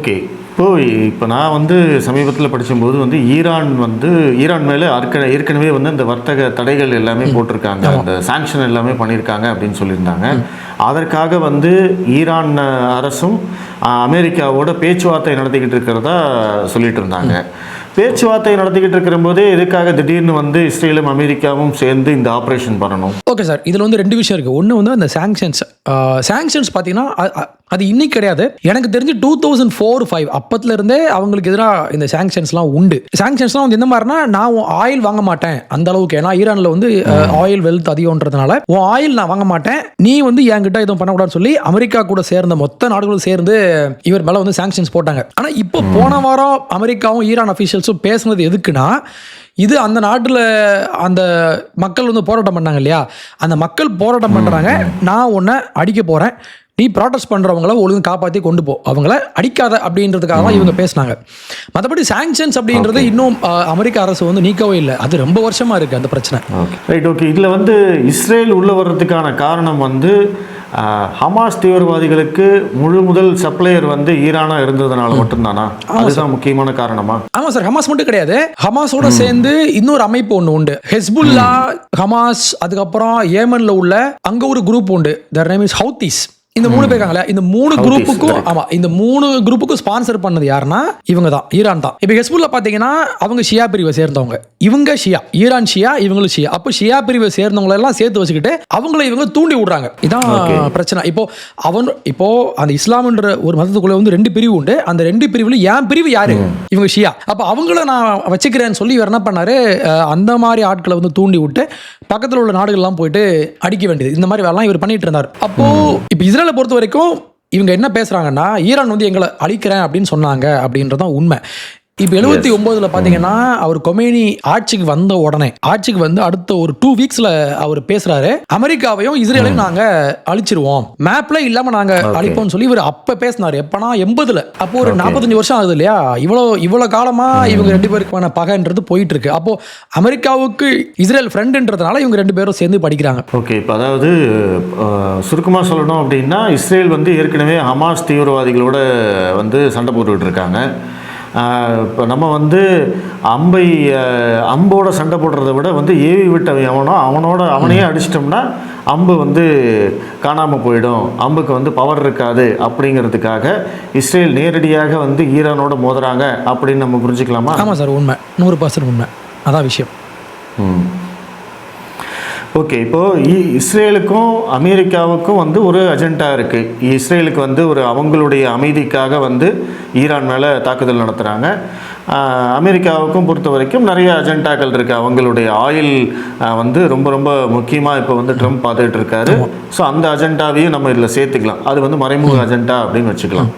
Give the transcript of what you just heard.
Okay. இப்போ நான் வந்து சமீபத்தில் படிக்கும்போது வந்து ஈரான் மேலே ஏற்கனவே வந்து இந்த வர்த்தக தடைகள் எல்லாமே போட்டிருக்காங்க, அந்த சாங்ஷன் எல்லாமே பண்ணியிருக்காங்க அப்படின்னு சொல்லியிருந்தாங்க. அதற்காக வந்து ஈரான் அரசும் அமெரிக்காவோட பேச்சுவார்த்தை நடத்திக்கிட்டு இருக்கிறதா சொல்லிட்டு இருந்தாங்க. பேச்சுவார்த்தை நடத்திக்கிட்டு இருக்கிற போதே எதுக்காக திடீர்னு வந்து இஸ்ரேலும் அமெரிக்காவும் சேர்ந்து இந்த ஆப்ரேஷன் பண்ணணும்? ஓகே சார், இதில் வந்து 2 விஷயம் இருக்குது. ஒன்று வந்து அந்த சாங்ஷன்ஸ் பார்த்தீங்கன்னா அது இன்னைக்கு கிடையாது. எனக்கு தெரிஞ்சு 2004-05 அப்பத்துலேருந்தே அவங்களுக்கு எதிராக இந்த சாங்ஷன்ஸ்லாம் உண்டு. சாங்ஷன்ஸ்லாம் வந்து எந்த மாதிரினா, நான் உன் ஆயில் வாங்க மாட்டேன் அந்த அளவுக்கு. ஏன்னா ஈரானில் வந்து ஆயில் வெல்த் அதிகம்ன்றதுனால உன் ஆயில் நான் வாங்க மாட்டேன், நீ வந்து என்கிட்ட எதுவும் பண்ணக்கூடாதுன்னு சொல்லி அமெரிக்கா கூட சேர்ந்த மொத்த நாடுகளும் சேர்ந்து இவர் மேலே வந்து சாங்ஷன்ஸ் போட்டாங்க. ஆனால் இப்போ போன வாரம் அமெரிக்காவும் ஈரான் அஃபீஷியல்ஸும் பேசுனது எதுக்குன்னா, இது அந்த நாட்டில் அந்த மக்கள் வந்து போராட்டம் பண்ணாங்க இல்லையா, அந்த மக்கள் போராட்டம் பண்ணுறாங்க, நான் உன்னை அடிக்க போகிறேன், நீ ப்ராட்டஸ்ட் பண்ணுறவங்கள ஒழுங்கு காப்பாற்றி கொண்டு போ, அவங்கள அடிக்காத அப்படின்றதுக்காக தான் இவங்க பேசினாங்க. மற்றபடி சாங்ஷன்ஸ் அப்படின்றது இன்னும் அமெரிக்க அரசு வந்து நீக்கவே இல்லை. அது ரொம்ப வருஷமாக இருக்குது அந்த பிரச்சனை. Right, okay. இதில் வந்து இஸ்ரேல் உள்ள வர்றதுக்கான காரணம் வந்து ஹமாஸ் தீவிரவாதிகளுக்கு முதல் சப்ளையர் வந்து ஈரானாக இருந்ததுனால மட்டும்தானா? அதுதான் முக்கியமான காரணமா? ஆமாம் சார், ஹமாஸ் மட்டும் கிடையாது. ஹமாஸோட சேர்ந்து இன்னொரு அமைப்பு ஒன்று உண்டு, ஹெஸ்புல்லா, ஹமாஸ், அதுக்கப்புறம் ஏமன்ல உள்ள அங்கே ஒரு குரூப் உண்டு, தர் நேம் இஸ் ஹவுத்தீஸ். இந்த 3 பேர் இருக்காங்களா, இந்த 3 குரூப்புக்கும் இந்த 3 குரூப்புக்கும் ஸ்பான்சர் பண்ணது யாருன்னா இவங்க தான், ஈரான் தான். இப்போ ஹெஸ்புல்லா பார்த்தீங்கன்னா அவங்க ஷியா பிரிவை சேர்ந்தவங்க, இவங்க ஷியா, ஈரான் ஷியா, இவங்களும் ஷியா. அப்போ ஷியா பிரிவை சேர்ந்தவங்க எல்லாம் சேர்த்து வச்சுக்கிட்டு அவங்கள இவங்க தூண்டி விடுறாங்க. இதான் பிரச்சனை. இப்போ அந்த இஸ்லாம்ன்ற ஒரு மதத்துக்குள்ள வந்து 2 பிரிவு உண்டு. அந்த 2 பிரிவுல என் பிரிவு யாரு? இவங்க ஷியா. அப்போ அவங்கள நான் வச்சுக்கிறேன்னு சொல்லி இவர் என்ன பண்ணாரு, அந்த மாதிரி ஆட்களை வந்து தூண்டி விட்டு பக்கத்தில் உள்ள நாடுகள்லாம் போயிட்டு அடிக்க வேண்டியது, இந்த மாதிரி வேலைலாம் இவர் பண்ணிட்டு இருந்தார். அப்போ இப்போ இஸ்ரேலை பொறுத்த வரைக்கும் இவங்க என்ன பேசுறாங்கன்னா, ஈரான் வந்து எங்களை அழிக்கிறேன் அப்படின்னு சொன்னாங்க அப்படின்றதான் உண்மை. இப்போ 79 பார்த்தீங்கன்னா அவர் கொமேனி ஆட்சிக்கு வந்த உடனே, ஆட்சிக்கு வந்து அடுத்த ஒரு 2 வீக்ஸ்ல அவர் பேசுறாரு, அமெரிக்காவையும் இஸ்ரேலையும் நாங்க அழிச்சிருவோம், மேப்ல இல்லாம நாங்க அழிப்போம்னு சொல்லி இவர் அப்ப பேசினாரு. எப்பனா 80ல. அப்போ ஒரு 45 வருஷம் ஆகுது இல்லையா? இவ்வளவு காலமா இவங்க 2 பேருக்கான பகைன்றது போயிட்டு இருக்கு. அப்போ அமெரிக்காவுக்கு இஸ்ரேல் ஃப்ரெண்டுன்றதுனால இவங்க 2 பேரும் சேர்ந்து படிக்கிறாங்க. ஓகே. இப்போ அதாவது சுருக்கமாக சொல்லணும் அப்படின்னா, இஸ்ரேல் வந்து ஏற்கனவே ஹமாஸ் தீவிரவாதிகளோட வந்து சண்டை போட்டுக்கிட்டு இருக்காங்க. இப்போ நம்ம வந்து அம்போட சண்டை போடுறத விட வந்து ஏவி விட்டவன் அவனையே அடிச்சிட்டோம்னா அம்பு வந்து காணாமல் போயிடும், அம்புக்கு வந்து பவர் இருக்காது அப்படிங்கிறதுக்காக இஸ்ரேல் நேரடியாக வந்து ஈரானோட மோதுறாங்க அப்படின்னு நம்ம புரிஞ்சுக்கலாமா? ஆமாம் சார், உண்மை, 100% உண்மை, அதான் விஷயம். ஓகே. இப்போது இஸ்ரேலுக்கும் அமெரிக்காவுக்கும் வந்து ஒரு அஜெண்டா இருக்குது. இஸ்ரேலுக்கு வந்து அவங்களுடைய அமைதிக்காக வந்து ஈரான் மேலே தாக்குதல் நடத்துகிறாங்க. அமெரிக்காவுக்கும் பொறுத்த வரைக்கும் நிறைய அஜெண்டாக்கள் இருக்குது. அவங்களுடைய ஆயில் வந்து ரொம்ப ரொம்ப முக்கியமாக இப்போ வந்து ட்ரம்ப் பார்த்துக்கிட்டு இருக்காரு. ஸோ அந்த அஜெண்டாவையும் நம்ம இதில் சேர்த்துக்கலாம். அது வந்து மறைமுக அஜெண்டா அப்படின்னு வச்சுக்கலாம்.